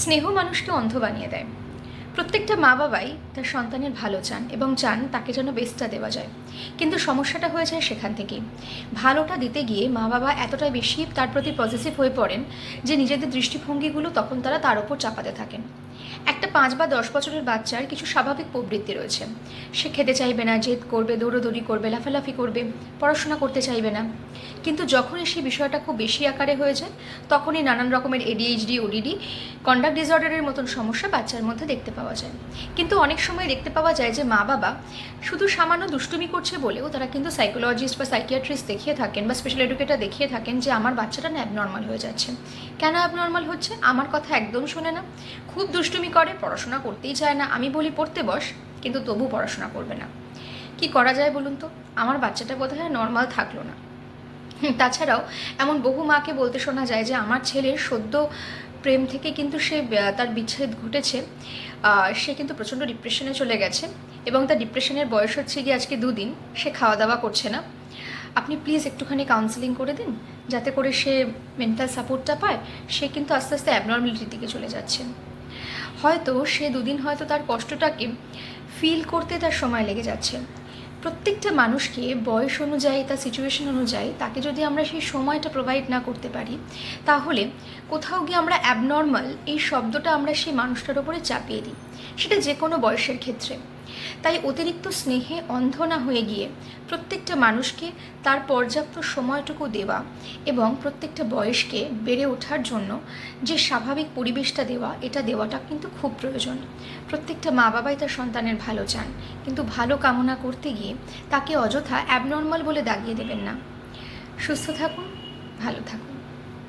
স্নেহ মানুষকে অন্ধ বানিয়ে দেয়। প্রত্যেকটা মা বাবাই তার সন্তানের ভালো চান এবং চান তাকে যেন বেস্টটা দেওয়া যায়, কিন্তু সমস্যাটা হয়ে যায় সেখান থেকেই। ভালোটা দিতে গিয়ে মা বাবা এতটাই বেশি তার প্রতি পজিটিভ হয়ে পড়েন যে নিজেদের দৃষ্টিভঙ্গিগুলো তখন তারা তার ওপর চাপাতে থাকেন। একটা 5 বা 10 বছরের বাচ্চার কিছু স্বাভাবিক প্রবৃত্তি রয়েছে। সে খেতে চাইবে না, জেদ করবে, দৌড়োদৌড়ি করবে, লাফালাফি করবে, পড়াশোনা করতে চাইবে না। কিন্তু যখনই সেই বিষয়টা খুব বেশি আকারে হয়ে যায়, তখনই নানান রকমের এডিএইচডি, ওডিডি, কন্ডাক্ট ডিসঅর্ডারের মতন সমস্যা বাচ্চার মধ্যে দেখতে পাওয়া যায়। কিন্তু অনেক সময় দেখতে পাওয়া যায় যে মা বাবা শুধু সামান্য দুষ্টুমি করছে বলেও তারা কিন্তু সাইকোলজিস্ট বা সাইকিয়াট্রিস্ট দেখিয়ে থাকেন বা স্পেশাল এডুকেটর দেখিয়ে থাকেন যে আমার বাচ্চাটা না অ্যাবনর্মাল হয়ে যাচ্ছে। কেন অ্যাবনর্মাল হচ্ছে? আমার কথা একদম শোনে না, খুব দুষ্টুমি করে, পড়াশোনা করতেই চায় না। আমি বলি পড়তে বস, কিন্তু তবু পড়াশোনা করবে না। কি করা যায় বলুন তো? আমার বাচ্চাটা বোধহয় নর্মাল থাকলো না। তাছাড়াও এমন বহু মাকে বলতে শোনা যায় যে আমার ছেলের সদ্য প্রেম থেকে কিন্তু সে তার বিচ্ছেদ ঘটেছে, সে কিন্তু প্রচণ্ড ডিপ্রেশনে চলে গেছে এবং তার ডিপ্রেশনের বয়স হচ্ছে গিয়ে আজকে 2 দিন, সে খাওয়া দাওয়া করছে না। আপনি প্লিজ একটুখানি কাউন্সেলিং করে দিন, যাতে করে সে মেন্টাল সাপোর্টটা পায়। সে কিন্তু আস্তে আস্তে অ্যাবনর্মালিটির দিকে চলে যাচ্ছে। হয়তো সে 2 দিন হয়তো তার কষ্টটাকে ফিল করতে তার সময় লেগে যাচ্ছে। প্রত্যেকটা মানুষকে বয়স অনুযায়ী, তার সিচুয়েশন অনুযায়ী তাকে যদি আমরা সেই সময়টা প্রোভাইড না করতে পারি, তাহলে কোথাও গিয়ে আমরা অ্যাবনর্মাল এই শব্দটা আমরা সেই মানুষটার ওপরে চাপিয়ে দিই, সেটা যে কোনো বয়সের ক্ষেত্রে। তাই অতিরিক্ত স্নেহে অন্ধ না হয়ে গিয়ে প্রত্যেকটা মানুষকে তার পর্যাপ্ত সময়টুকু দেওয়া এবং প্রত্যেকটা বয়সকে বেড়ে ওঠার জন্য যে স্বাভাবিক পরিবেশটা দেওয়া, এটা দেওয়াটা কিন্তু খুব প্রয়োজন। প্রত্যেকটা মা বাবাই তার সন্তানের ভালো চান, কিন্তু ভালো কামনা করতে গিয়ে তাকে অযথা অ্যাবনর্মাল বলে দাগিয়ে দেবেন না। সুস্থ থাকুন, ভালো থাকুন।